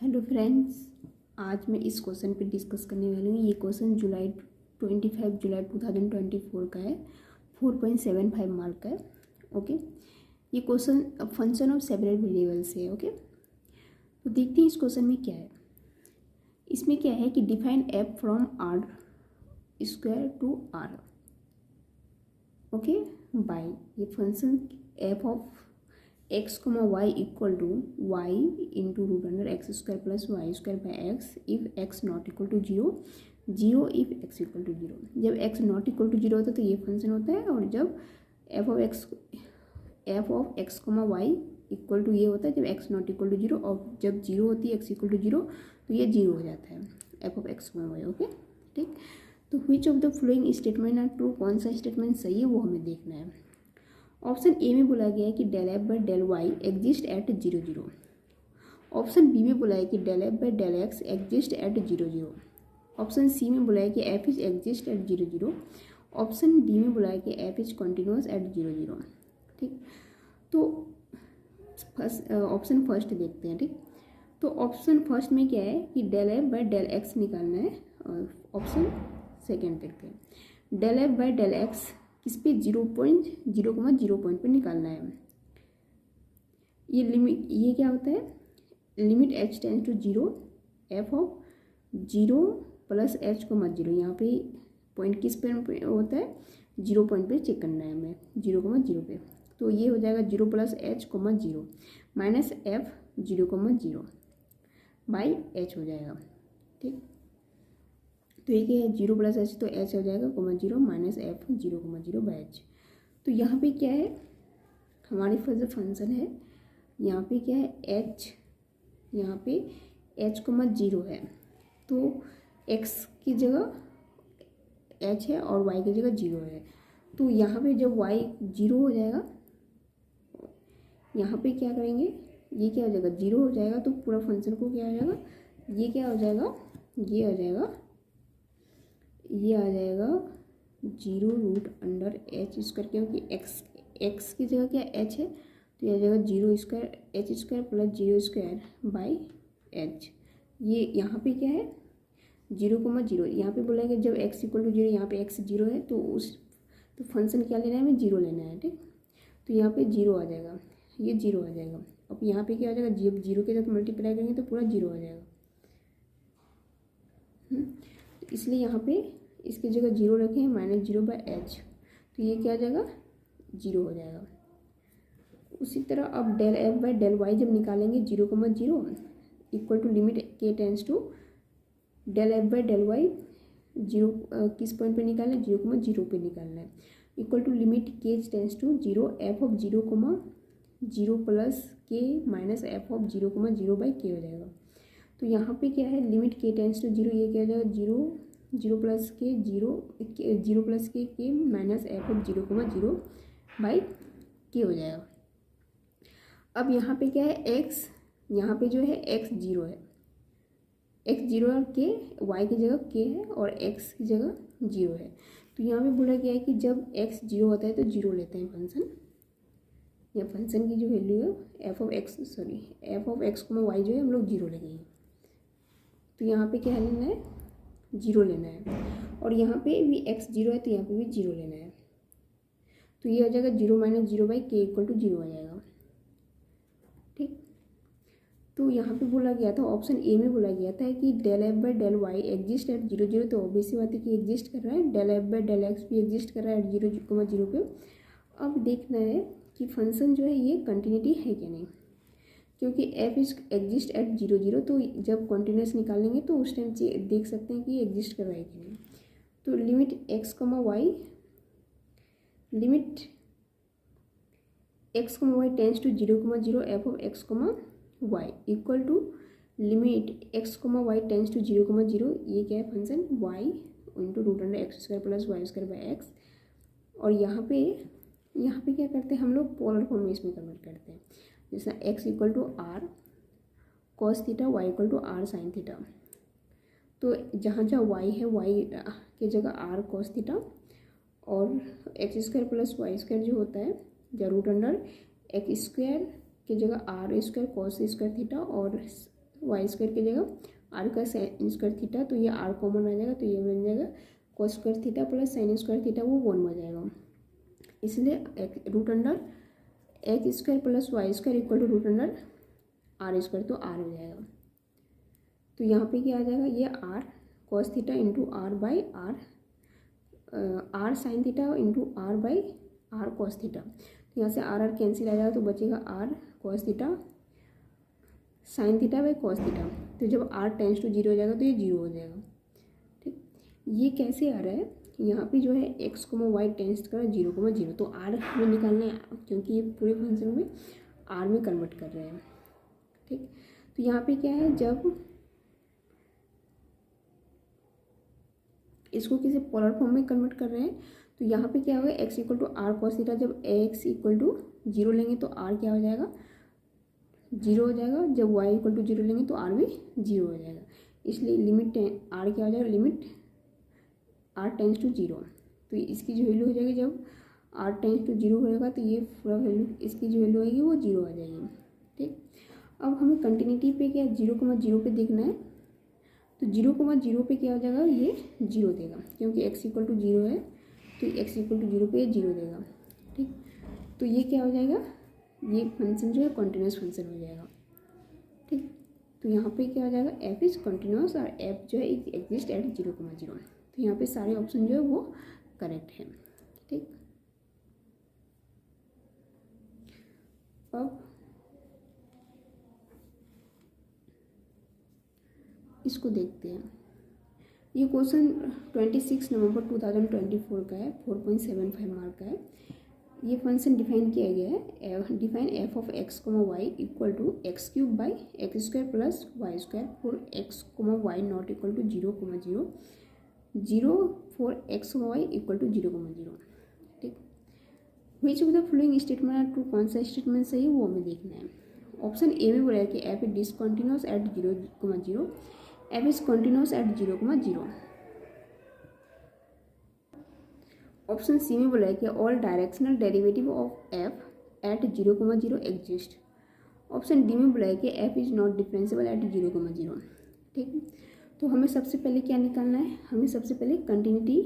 Hello friends, आज मैं इस क्वेश्चन पे डिस्कस करने वाली हूँ। ये क्वेश्चन 25 जुलाई 2024 का है। 4.75 मार्क का है। ओके, ये question function of several variables है। ओके, तो देखते हैं इस क्वेश्चन में क्या है। इसमें क्या है कि define f from R square to R. Okay, by ये function f of x, y equal to y into root under x square plus Y square by x if x not equal to zero if x equal to zero. जब x not equal to zero होता है तो ये function होता है, और जब f of x y equal to ये होता है जब x not equal to zero, और जब जीरो होती है x इक्वल टू जीरो तो ये जीरो हो जाता है F of x Y. Okay, ठीक। तो which of the flowing statement are true, कौन सा स्टेटमेंट सही है वो हमें देखना है। ऑप्शन ए में बोला गया है कि del F by del Y exist at 0 0। Option B में बोला है कि del F by del X exist at 0 0। Option C में बोला है कि F is exist at 0 0। Option D में बोला है कि एफ इज कॉन्टिन्यूस एट 0 0। ठीक, तो ऑप्शन फर्स्ट देखते हैं। ठीक, तो ऑप्शन फर्स्ट में क्या है कि del F by del X निकालना है, और ऑप्शन सेकेंड देखते हैं। Del F by del X किस पे 0.0 पॉइंट पे निकालना है। ये लिमिट, ये क्या होता है, limit h tends to 0 F of 0 plus h को मत 0। यहाँ पे पॉइंट किस पे होता है, 0 पॉइंट पे चेक करना है हमें, 0,0 पे। तो ये हो जाएगा 0 plus h, 0 minus F 0,0 by h हो जाएगा। ठीक, तो ये क्या है, 0 प्लस एच तो एच हो जाएगा 0 माइनस एफ 0,0 बाई एच। तो यहाँ पे क्या है, हमारे पास जो फंक्शन है यहाँ पे क्या है एच, यहाँ पे एच 0 है, तो एक्स की जगह एच है और वाई की जगह 0 है। तो यहाँ पे जब वाई 0 हो जाएगा, यहाँ पे क्या करेंगे, ये क्या हो जाएगा 0 हो जाएगा, तो पूरा फंक्शन को क्या हो जाएगा, ये क्या हो जाएगा, ये आ जाएगा, ये आ जाएगा 0 रूट अंडर एच स्क्वायर, क्योंकि एक्स की जगह क्या एच है, तो ये आ जाएगा 0 square H square plus 0 square by H. ये यहाँ पे क्या है 0,0, यहाँ पे बोला है कि जब x इक्वल टू 0, यहाँ पे x 0 है, तो फंक्शन क्या लेना है, हमें 0 लेना है। ठीक, तो यहाँ पे 0 आ जाएगा, ये 0 आ जाएगा। अब यहाँ पे क्या आ जाएगा, जब 0 के साथ मल्टीप्लाई करेंगे तो पूरा 0 आ जाएगा। तो इसलिए यहाँ पे इसकी जगह 0 रखें, माइनस 0 बाई एच, तो ये क्या आ जाएगा 0 हो जाएगा। उसी तरह अब del F by del Y जब निकालेंगे 0,0 equal to limit K tends to del F by del Y 0 किस पॉइंट पे निकालना है, 0,0 पे निकालना है, equal to limit K tends to 0 F of 0,0 plus K minus F of 0,0 by K हो जाएगा। तो यहाँ पे क्या है, लिमिट के टेंस टू 0, ये क्या हो जाएगा 0 प्लस के 0 plus K minus F of 0,0 by K हो जाएगा। अब यहाँ पे क्या है एक्स, यहाँ पे जो है एक्स 0 है, एक्स 0 और के, वाई की जगह के है और एक्स की जगह 0 है। तो यहाँ पे बोला गया है कि जब एक्स 0 होता है तो 0 लेते हैं फंक्शन, या फंक्शन की जो वैल्यू है एफ ऑफ एक्स वाई जो है हम लोग 0 लेंगे। तो यहाँ पे क्या लेना है, 0 लेना है, और यहाँ पे भी x 0 है तो यहाँ पे भी 0 लेना है। तो ये हो जाएगा 0 माइनस 0 बाई के इक्वल टू 0 आ जाएगा। ठीक, तो यहाँ पे बोला गया था, ऑप्शन ए में बोला गया था कि del F by del Y exist at 0 0, तो ऑब्वियसली बात है कि एग्जिस्ट कर रहा है। Del F by del X भी एग्जिस्ट कर रहा है एट 0,0 पे। अब देखना है कि फंक्शन जो है ये कंटिन्यूटी है क्या नहीं, क्योंकि एफ इज एग्जिस्ट एट 0 0, तो जब कॉन्टिन्यूस निकालेंगे तो उस टाइम देख सकते हैं कि एग्जिस्ट कर रहा है कि नहीं। तो limit x, y, limit x, y tends to 0,0 F of x, y equal to limit x, y tends to 0,0, ये क्या है function y into root under x square plus Y square by X. और यहाँ पे क्या करते हैं हम लोग, पोलर फॉर्म में इसमें कन्वर्ट करते हैं, जैसा x equal to R cos theta, y equal to R sine theta. तो जहाँ y है, y की जगह r कॉस थीटा, और X square plus Y square जो होता है, या रूट अंडर एक्स स्क्वायर की जगह R square cos square theta, और वाई स्क्वायर की जगह आर का साइन स्क्वायर थीटा, तो ये आर कॉमन रह जाएगा, तो ये बन जाएगा cos square theta plus sine square theta, वो 1 हो जाएगा। इसलिए root under x square plus Y square equal to root under R square, तो आर हो जाएगा। तो यहाँ पे क्या आ जाएगा, ये R cos theta into R by R, R sine theta into R by R cos theta. तो यहाँ से आर कैंसिल आ जाएगा, तो बचेगा R cos theta sine theta by cos theta. तो जब आर टेंस टू 0 हो जाएगा तो ये 0 हो जाएगा। ठीक, ये कैसे आ रहा है, यहाँ पे जो है एक्स कोमा वाई टेंस कर 0,0, तो आर हमें निकालना है क्योंकि ये पूरे फंक्शन में आर में कन्वर्ट कर रहे हैं। ठीक, तो यहाँ पे क्या है, जब इसको किसी पोलर फॉर्म में कन्वर्ट कर रहे हैं तो यहाँ पे क्या होगा, X equal to R cos theta, जब एक्स इक्वल टू 0 लेंगे तो आर क्या हो जाएगा, 0 हो जाएगा। जब वाई इक्वल टू 0 लेंगे तो आर भी 0 हो जाएगा। इसलिए लिमिट आर क्या हो जाएगा, लिमिट आर टेंस टू 0। तो इसकी जो वैल्यू हो जाएगी, जब आर टेंस टू 0 होएगा तो ये पूरा वैल्यू, इसकी जो वैल्यू आएगी वो 0 आ जाएगी। ठीक, अब हमें कंटिन्यूटी पे क्या 0,0 पे देखना है, तो 0,0 पे क्या हो जाएगा, ये 0 देगा क्योंकि x इक्वल टू 0 है, तो x इक्वल टू 0 पे ये 0 देगा। ठीक, तो ये क्या हो जाएगा, ये फंक्शन जो है कॉन्टिन्यूस फंक्शन हो जाएगा। ठीक, तो यहाँ पे क्या हो जाएगा, f इज़ कॉन्टिन्यूस और f जो है एग्जिस्ट एट 0,0। तो यहाँ पे सारे ऑप्शन जो है वो करेक्ट है। ठीक, अब इसको देखते हैं। ये क्वेश्चन 26 नवंबर 2024 का है, 4.75 मार्क का है। ये फंक्शन डिफाइन किया गया है, define F of x comma Y equal to X cube by x square plus Y square for X comma Y not equal to 0,0, 0 for X comma Y equal to 0,0। ठीक, which of the following statement are true, कौन सा statement सही है वो हमें देखना है। Option A में बोला है कि F is discontinuous at 0,0, F is continuous at 0,0। Option C में बोला है कि all directional derivative of F at 0,0 exist. Option D में बोला है कि F is not differentiable at 0,0। ठीक, तो हमें सबसे पहले क्या निकालना है, हमें सबसे पहले कंटिन्यूटी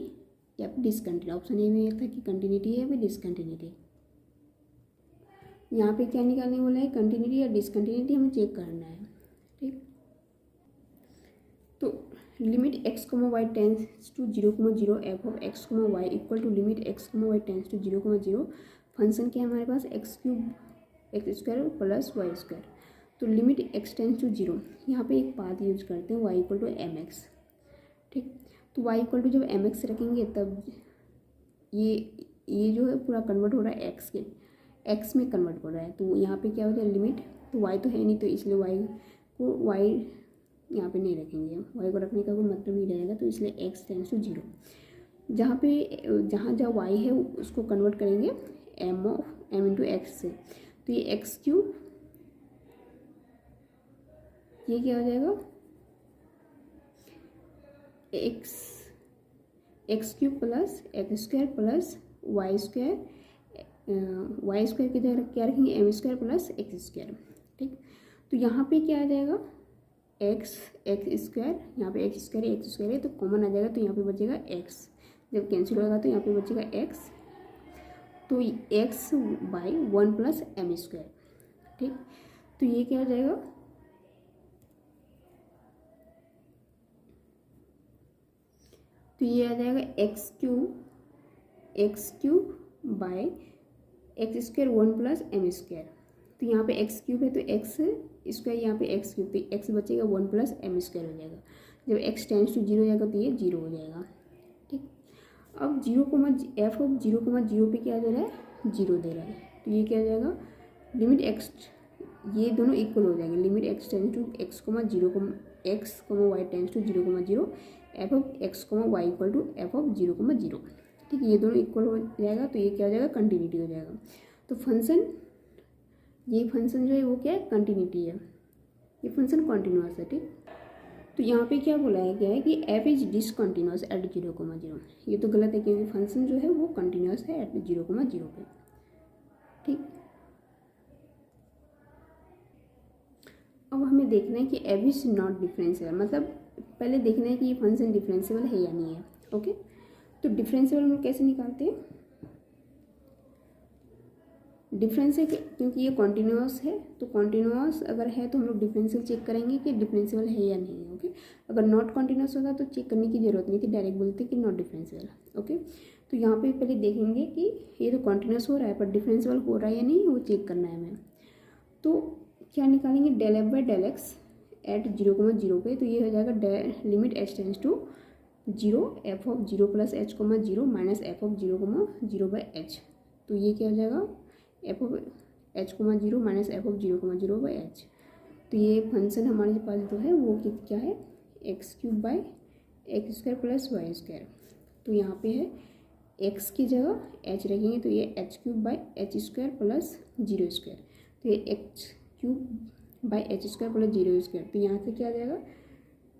या डिसकंटिन्यूटी। ऑप्शन ए में यह था कि कंटिन्यूटी है या डिसकंटिन्यूटी। यहाँ पे क्या निकालने बोला है, कंटिन्यूटी या डिसकंटिन्यूटी हमें चेक करना है। ठीक, तो limit x comma Y tends to 0,0 F of x comma Y equal to limit x comma Y tends to 0,0। Function क्या है हमारे पास, x cube x square plus Y square. तो लिमिट एक्स टेंस टू 0, यहाँ पे एक path use करते हैं y equal to m x. ठीक, तो वाई इक्वल टू जब एम एक्स रखेंगे तब ये जो है पूरा कन्वर्ट हो रहा है एक्स में कन्वर्ट हो रहा है। तो यहाँ पे क्या हो जाए लिमिट, तो वाई तो है नहीं, तो इसलिए वाई यहाँ पे नहीं रखेंगे, वाई को रखने का कोई मतलब नहीं रहेगा। तो इसलिए एक्स टेंस टू 0, जहाँ जहाँ वाई है उसको कन्वर्ट करेंगे एम इंटू एक्स से। तो ये एक्स क्यूब, ये क्या हो जाएगा, X cube plus X square plus Y square की जगह क्या रखेंगे, M square plus X square. ठीक, तो यहाँ पे क्या आ जाएगा, एक्स स्क्वायर, यहाँ पे एक्स स्क्वायर है तो कॉमन आ जाएगा, तो यहाँ पे बचेगा एक्स। जब कैंसिल होगा तो यहाँ पे बचेगा एक्स, तो X by 1 plus M square. ठीक, तो ये क्या हो जाएगा, तो ये आ जाएगा X cube by x square 1 plus M square. तो यहाँ पे एक्स क्यूब है तो एक्स स्क्वायर, यहाँ पे एक्स क्यूब, तो एक्स बचेगा 1 प्लस एम स्क्वायर हो जाएगा। जब एक्स टेंस टू 0 हो जाएगा तो ये 0 हो जाएगा। ठीक, अब एफ ऑफ 0,0 पे क्या दे रहा है, 0 दे रहा है, तो ये क्या हो जाएगा, लिमिट एक्स, ये दोनों इक्वल हो जाएंगे, limit x tends to X comma Y tends to 0,0, F of x comma Y equal to F of 0,0। ठीक है, ये दोनों इक्वल हो जाएगा, तो ये क्या हो जाएगा, कंटिन्यूटी हो जाएगा। तो ये फंक्शन जो है वो क्या है, कंटिन्यूटी है, ये फंक्शन कॉन्टिन्यूअस है। ठीक, तो यहाँ पे क्या बोला गया है कि एफ इज डिसकंटिन्यूअस एट 0,0। ये तो गलत है क्योंकि फंक्शन जो है वो कंटिन्यूअस है एट 0,0 पे। ठीक, अब हमें देखना है कि एफ इज नॉट डिफरेंशियल, मतलब पहले देखना है कि ये फंक्शन डिफरेंशियल है या नहीं है। ओके, तो डिफरेंशियल हम लोग कैसे निकालते हैं, डिफरेंस है क्योंकि ये कॉन्टिन्यूस है, तो कॉन्टिन्यूस अगर है तो हम लोग डिफरेंशियल चेक करेंगे कि डिफरेंशियल है या नहीं है। ओके, अगर नॉट कॉन्टिन्यूस होता तो चेक करने की जरूरत नहीं थी, डायरेक्ट बोलते कि नॉट डिफरेंशियल। ओके, तो यहाँ पे पहले देखेंगे कि ये तो कॉन्टिन्यूस हो रहा है पर डिफरेंशियल हो रहा है या नहीं, वो चेक करना है हमें। तो क्या निकालेंगे, del F by del X at 0,0 पे, तो ये हो जाएगा limit H tends to 0 F of 0 plus H comma 0 minus F of 0,0 by H. तो ये क्या हो जाएगा, F of H comma 0 minus F of 0,0 by H. तो ये फंक्शन हमारे पास जो है वो क्या है, x cube by x square plus Y square. तो यहाँ पे है एक्स की जगह एच रखेंगे तो ये H cube by H square plus 0 square, तो ये x cube by H square plus 0 square. तो यहाँ से क्या आ जाएगा,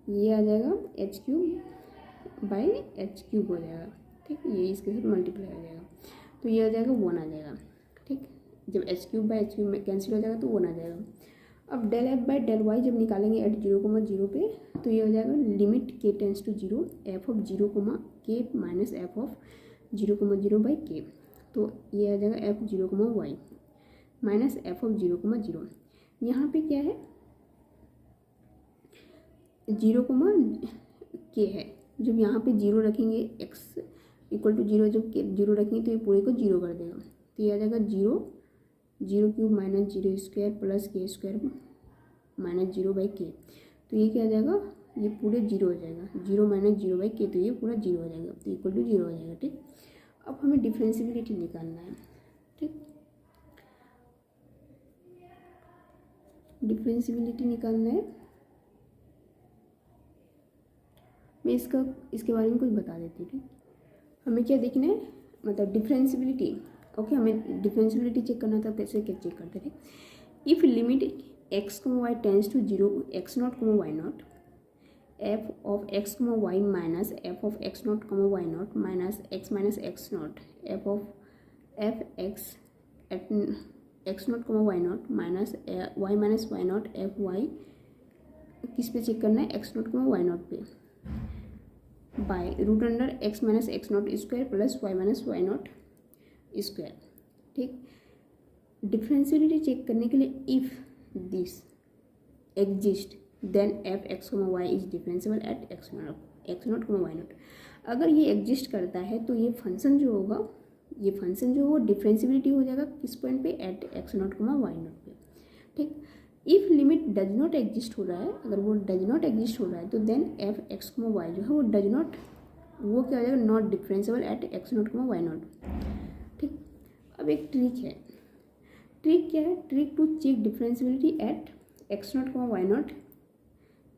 ये आ जाएगा H cube by H cube हो जाएगा। ठीक, ये इसके साथ मल्टीप्लाई हो जाएगा, तो ये आ जाएगा 1 आ जाएगा। ठीक, जब H cube by H cube में कैंसिल हो जाएगा तो 1 आ जाएगा। अब del F by del Y जब निकालेंगे एट 0,0 पे, तो ये हो जाएगा limit K tends to 0 F of 0, के माइनस एफ ऑफ 0,0 बाई के। तो ये आ जाएगा F 0, Y minus F of 0,0। यहाँ पे क्या है, 0, के है, जब यहाँ पे 0 रखेंगे एक्स इक्वल टू 0, जब 0 रखेंगे तो ये पूरे को 0 कर देगा। तो ये आ जाएगा 0 cube minus 0 square plus k square minus 0 by के। तो ये क्या आ जाएगा, ये पूरे 0 हो जाएगा, 0 माइनस 0 बाई के, तो ये पूरा 0 हो जाएगा, तो इक्वल टू 0 हो जाएगा। ठीक, अब हमें डिफरेंशियबिलिटी निकालना है। ठीक, डिफरेंशियबिलिटी निकालना है, मैं इसके बारे में कुछ बता देती हूँ। ठीक, हमें क्या देखना है, मतलब डिफरेंशियबिलिटी। ओके, हमें डिफरेंशियबिलिटी चेक करना था, कैसे क्या चेक करते थे, if limit x y tends to 0 x not y not f of x y minus F of x not y not minus x not f of f x at x not y not minus y minus y not f y, किस पे check करना है, x not y not पे, by root under x minus x not square plus y minus y not square. ठीक, differentiability check करने के लिए if this exist then f x y is differentiable at x not y not. अगर ये exist करता है तो ये फंक्शन जो होगा, ये फंक्शन जो हो डिफरेंशियबिलिटी हो जाएगा किस पॉइंट पे, at x not y not पे। ठीक, if limit does not exist हो रहा है, अगर वो डज नॉट एग्जिस्ट हो रहा है तो देन एफ एक्स वाई जो है वो डज नॉट, वो क्या हो जाएगा, not differentiable at x not y not. ठीक, अब एक ट्रिक है, ट्रिक क्या है, trick to check differentiability at x not y not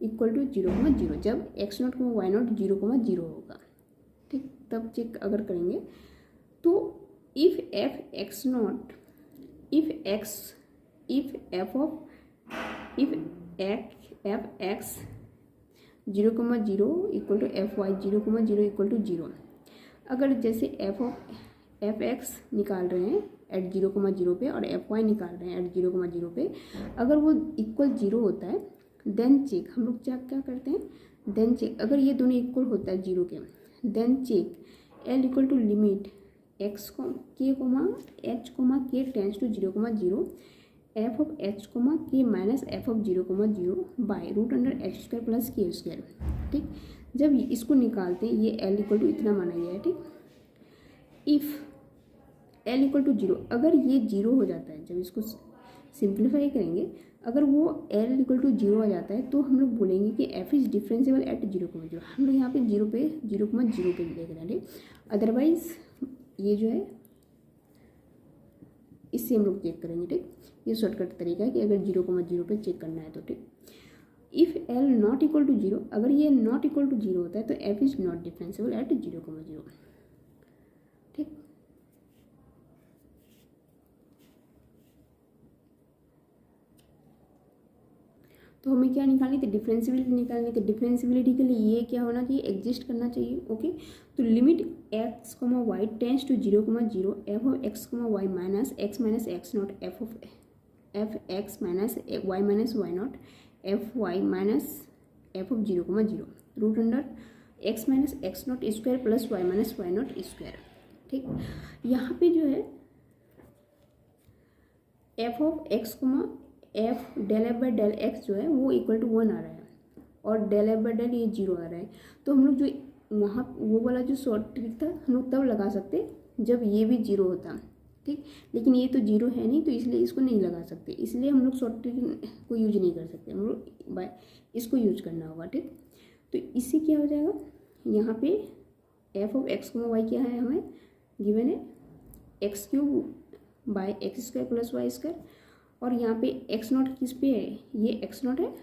equal to 0,0, जब एक्स नॉट वाई नॉट 0,0 होगा। ठीक, तब चेक अगर करेंगे तो if f x not if f of if x 0,0 equal to f y 0,0 equal to 0, अगर जैसे F x निकाल रहे हैं एट 0,0 पे और एफ वाई निकाल रहे हैं एट 0,0 पे, अगर वो इक्वल 0 होता है देन चेक, हम लोग क्या करते हैं, देन चेक, अगर ये दोनों इक्वल होता है 0 के, then check L equal to limit x k k tends to 0,0 F of h k minus F of 0,0 by root under h square plus k square. ठीक, जब इसको निकालते हैं ये एल इक्वल टू इतना माना गया है। ठीक, इफ एल इक्वल टू 0, अगर ये 0 हो जाता है, जब इसको सिंप्लीफाई करेंगे, अगर वो एल इक्वल टू 0 आ जाता है तो हम लोग बोलेंगे कि एफ इज डिफरेंशियबल एट 0,0। हम लोग यहाँ पे 0,0 पे देख रहे हैं। ठीक, अदरवाइज ये जो है इससे हम लोग चेक करेंगे। ठीक, ये शॉर्टकट तरीका है कि अगर 0,0 पे चेक करना है तो। ठीक, if l not equal to 0, अगर ये नॉट इक्वल टू 0 होता है तो F is not differentiable eight 0,0। ठीक, तो हमें क्या निकालनी थी, डिफरेंशियबिलिटी निकालनी थी। डिफरेंशियबिलिटी के लिए ये क्या होना चाहिए, एग्जिस्ट करना चाहिए। ओके, तो limit x y tends to 0,0 F of x y minus x not f x minus y not f y minus F of 0,0 root under x minus x not square plus y minus y not square. ठीक, यहाँ पे जो है F of x comma f del F by del x जो है वो equal to 1 आ रहा है और डेल एफ बाई डेल ये 0 आ रहा है। तो हम लोग जो वहाँ वो वाला जो शॉर्ट ट्रिक था हम लोग तब लगा सकते जब ये भी 0 होता। ठीक, लेकिन ये तो 0 है नहीं, तो इसलिए इसको नहीं लगा सकते, इसलिए हम लोग शॉर्ट ट्रिक को यूज नहीं कर सकते, हम लोग बाय इसको यूज करना होगा। ठीक, तो इससे क्या हो जाएगा, यहाँ पे f of x comma y क्या है हमें गिवन है x cube by x square plus Y square, और यहाँ पे एक्स नॉट किस पे है, ये एक्स नॉट है,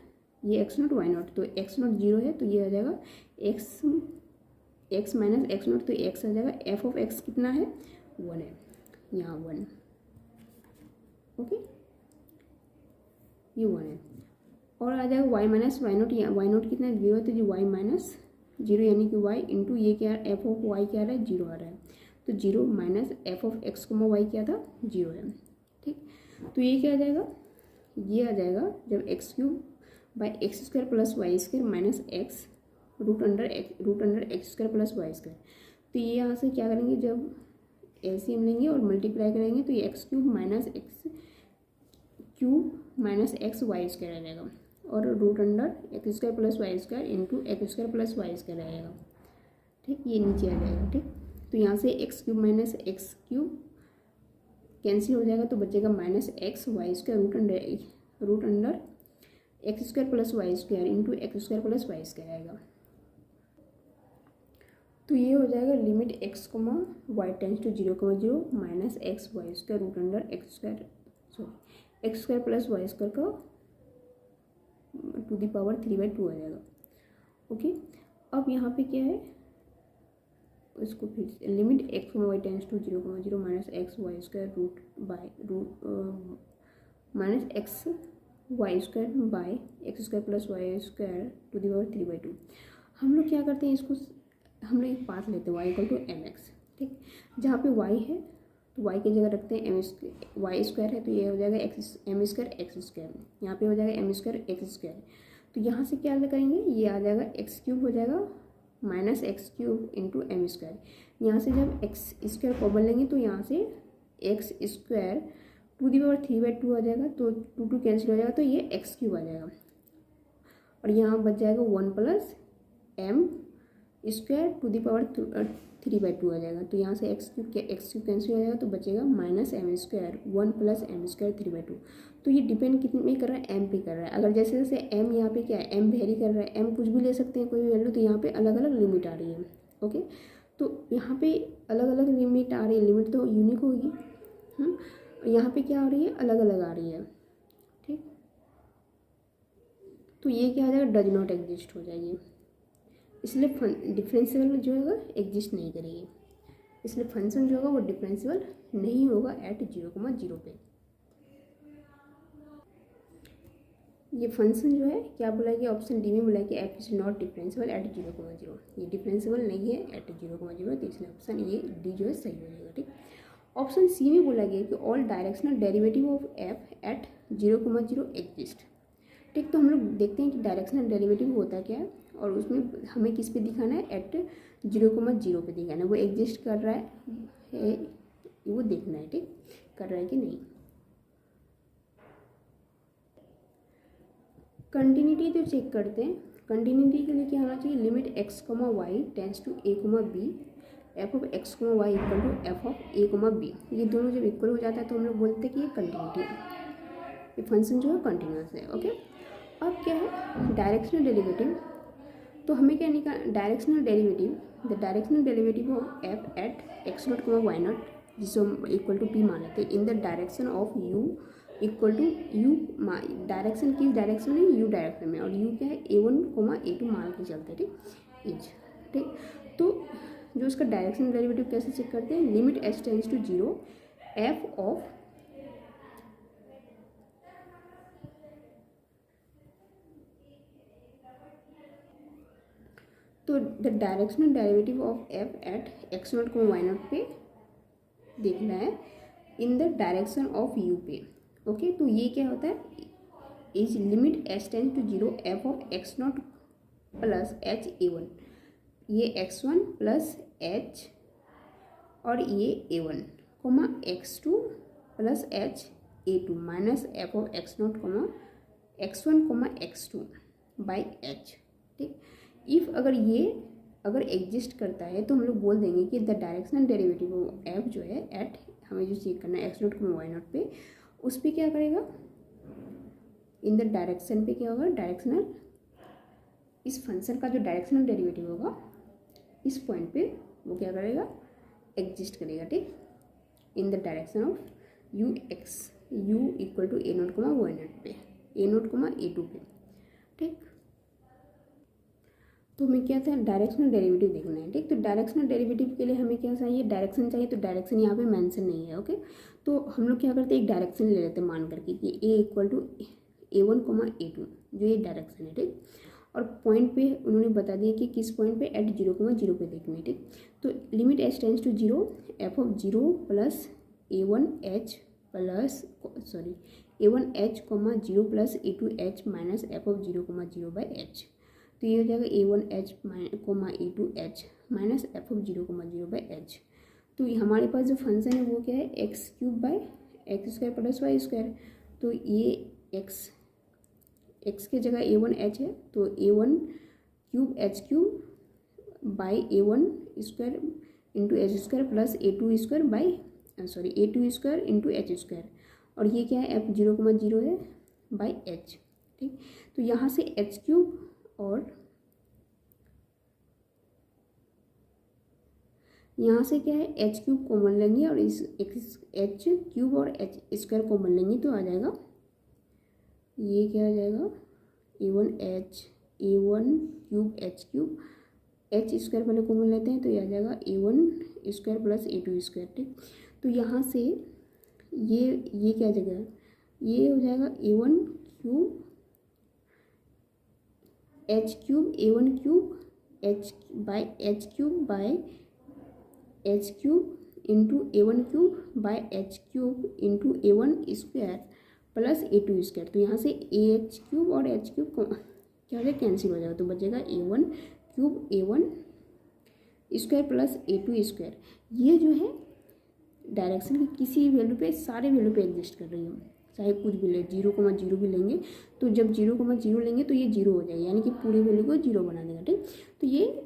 ये एक्स नॉट वाई नॉट, तो एक्स नॉट 0 है तो ये आ जाएगा एक्स माइनस एक्स नॉट, तो एक्स आ जाएगा एफ ऑफ एक्स कितना है 1 है, यहाँ 1। ओके, ये 1 है और आ जाएगा वाई माइनस वाई नॉट, यहाँ वाई नॉट कितना है 0 है तो जो वाई माइनस 0 यानी कि वाई इंटू ये क्या है एफ ऑफ वाई क्या आ रहा है 0 आ रहा है, तो 0 minus F of x comma y क्या था 0 है। ठीक, तो ये क्या आ जाएगा, ये आ जाएगा जब x cube by x square plus Y square minus x root under x square plus Y square. तो ये यहाँ से क्या करेंगे, जब एलसीएम लेंगे और मल्टीप्लाई करेंगे तो ये x cube minus x cube minus x y square आ जाएगा और root under x square plus Y square into x square plus Y square आएगा। ठीक, ये नीचे आ जाएगा। ठीक, तो यहाँ से x cube minus x cube cancel हो जाएगा तो बचेगा minus x y square root under x square plus Y square into x square plus Y square आएगा। तो ये हो जाएगा limit x comma Y tends to 0,0 minus x y square root under x square plus Y square का to the power 3/2 आ जाएगा। ओके, अब यहाँ पे क्या है, इसको फिर से limit x comma Y tends to 0,0 minus x y square minus x y square by x square plus Y square to the power 3/2। हम लोग क्या करते हैं, इसको हम लोग एक पाथ लेते हैं y equal to m x. ठीक, जहाँ पे y है तो y की जगह रखते हैं वाई स्क्वायर है तो ये हो जाएगा एम स्क्वायर एक्स स्क्वायर, यहाँ पे हो जाएगा एम स्क्वायर एक्स स्क्वायर। तो यहाँ से क्या करेंगे, ये आ जाएगा एक्स क्यूब हो जाएगा minus x cube into m square. यहाँ से जब एक्स स्क्वायर कॉमन लेंगे तो यहाँ से x square to the power 3/2 आ जाएगा, तो 2 कैंसिल हो जाएगा तो ये एक्स क्यूब आ जाएगा और यहाँ बच जाएगा 1 plus M square to the power 3/2 आ जाएगा। तो यहाँ से एक्स क्यूब कैंसिल हो जाएगा तो बचेगा minus m square 1 plus M square 3/2। तो ये डिपेंड कितने में कर रहा है, एम पे कर रहा है। अगर जैसे जैसे एम यहाँ पे क्या है, एम वेरी कर रहा है, एम कुछ भी ले सकते हैं कोई भी वैल्यू, तो यहाँ पे अलग अलग लिमिट आ रही है। ओके, तो यहाँ पे अलग अलग लिमिट आ रही है, लिमिट तो यूनिक होगी। यहाँ पे क्या आ रही है, अलग अलग आ रही है। ठीक, तो ये क्या आ जाएगा, डज नॉट एग्जिस्ट हो जाएगी, इसलिए डिफरेंशियल जो होगा एग्जिस्ट नहीं करेगी, इसलिए फंक्शन जो होगा वो डिफरेंशियल नहीं होगा एट 0,0 पे। ये फंक्शन जो है क्या बोला कि ऑप्शन डी में बोला कि F is not differential at 0,0, ये डिफरेंशियल नहीं है एट 0,0, तो इसलिए ऑप्शन ये डी जो है सही हो जाएगा। ठीक, ऑप्शन सी में बोला गया कि all directional derivative of F at 0,0 exist. ठीक, तो हम लोग देखते हैं कि डायरेक्शनल डेरिवेटिव होता क्या है और उसमें हमें किस पे दिखाना है, एट 0,0 पे दिखाना है, वो एग्जिस्ट कर रहा है वो देखना है। ठीक, कर रहा है कि नहीं। कंटिन्यूटी तो चेक करते हैं, कंटिन्यूटी के लिए क्या होना चाहिए, limit x comma Y tends to a comma b f of x comma Y equal to F of a comma b. ये दोनों जब इक्वल हो जाता है तो हम लोग बोलते हैं कि ये कंटिन्यूटी है, ये फंक्शन जो है कंटिन्यूस है। ओके, अब क्या है डायरेक्शनल डेरिवेटिव, तो हमें क्या निकाल directional derivative, the directional derivative of F at x not comma Y not जिसको हम इक्वल टू पी मान लेते हैं in the direction of u equal to u, direction किस डायरेक्शन में, यू डायरेक्शन में, और यू क्या है A1, A2 मान के चलते हैं। ठीक, इज ठीक, तो जो उसका डायरेक्शन डेरिवेटिव कैसे चेक करते हैं, limit H tends to 0 F of तो the directional derivative of F at x not को वाई नॉट पे देखना है in the direction of u पे। ओके, तो ये क्या होता है, is limit H tends to zero f of x not plus h a one, ये एक्स वन प्लस एच और ये a one comma x two plus h a two minus F of x not comma x one comma x two by h. ठीक, if अगर exist करता है तो हम लोग बोल देंगे कि the directional derivative of f जो है एट, हमें जो चेक करना है x not comma Y not पे, उस पर क्या करेगा, इन द डायरेक्शन पे क्या होगा, डायरेक्शनल, इस फंक्शन का जो डायरेक्शनल डेरिवेटिव होगा इस पॉइंट पे वो क्या करेगा, एग्जिस्ट करेगा। ठीक, in the direction of u x u equal to a not comma y not पे, a not comma a two पे। ठीक, तो हमें क्या था, डायरेक्शनल डेरिवेटिव देखना है। ठीक, तो डायरेक्शनल डेरिवेटिव के लिए हमें क्या चाहिए, डायरेक्शन चाहिए। तो डायरेक्शन यहाँ पे मेंशन नहीं है। ओके, तो हम लोग क्या करते हैं, एक डायरेक्शन ले लेते हैं मान करके कि a equal to a one comma a two, जो ये डायरेक्शन है। ठीक, और पॉइंट पे उन्होंने बता दिया कि किस पॉइंट पे, एट जीरो कोमा जीरो पे देखना है। ठीक, तो limit H tends to zero f of zero plus a one h plus sorry a one h comma zero plus a two h minus F of zero comma zero by H. तो ये हो जाएगा a one h comma a two h minus F of zero comma zero by H. तो हमारे पास जो function है वो क्या है, x cube by x square plus Y square. तो ये एक्स की जगह ए वन एच है, तो a one cube h cube by a one square into h square plus a two square by sorry a two square into h square, और ये क्या है, एफ जीरो कोमा जीरो है by h. ठीक, तो यहाँ से एच क्यूब और यहाँ से क्या है, एच क्यूब कॉमन लेंगे और इस एच क्यूब और एच स्क्वायर कॉमन लेंगे तो आ जाएगा, ये क्या आ जाएगा, a one cube h cube, h square पहले कॉमन लेते हैं तो ये आ जाएगा a one square plus a two square. ठीक, तो यहाँ से ये क्या जगह, ये हो जाएगा a one cube h cube, a one cube h by H cube into a one cube by H cube into a one square plus a two square. तो यहाँ से ए एच क्यूब और एच क्यूब क्या हो जाएगा, cancel हो जाएगा, तो बचेगा a one cube a one square plus a two square. ये जो है डायरेक्शन की किसी वैल्यू पे, सारे वैल्यू पे एग्जिस्ट कर रही हो, चाहे कुछ भी ले, जीरो कोमा जीरो भी लेंगे तो जब जीरो कोमा जीरो लेंगे तो ये जीरो हो जाएगा, यानी कि पूरे वैल्यू को जीरो बना देगा। ठीक, तो ये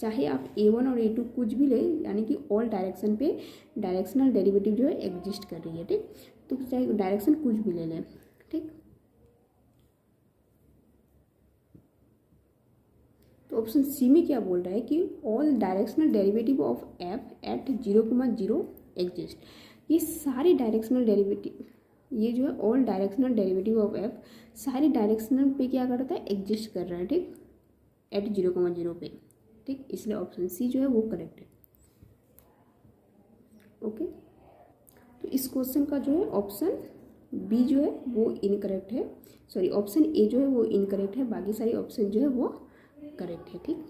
चाहे आप ए वन और ए टू कुछ भी ले, यानी कि ऑल डायरेक्शन पे डायरेक्शनल डेरिवेटिव जो है एग्जिस्ट कर रही है। ठीक, तो चाहे डायरेक्शन कुछ भी ले लें। ठीक, तो ऑप्शन सी में क्या बोल रहा है कि all directional derivative of F at zero comma zero exist. ये सारे डायरेक्शनल डेरिवेटिव, ये जो है all directional derivative of f सारे डायरेक्शनल पे क्या करता है, एग्जिस्ट कर रहा है। ठीक, एट जीरो कोमा जीरो पे। ठीक, इसलिए ऑप्शन सी जो है वो करेक्ट है। ओके, तो इस क्वेश्चन का जो है ऑप्शन बी जो है वो इनकरेक्ट है, सॉरी ऑप्शन ए जो है वो इनकरेक्ट है, बाकी सारे ऑप्शन जो है वो करेक्ट है। ठीक।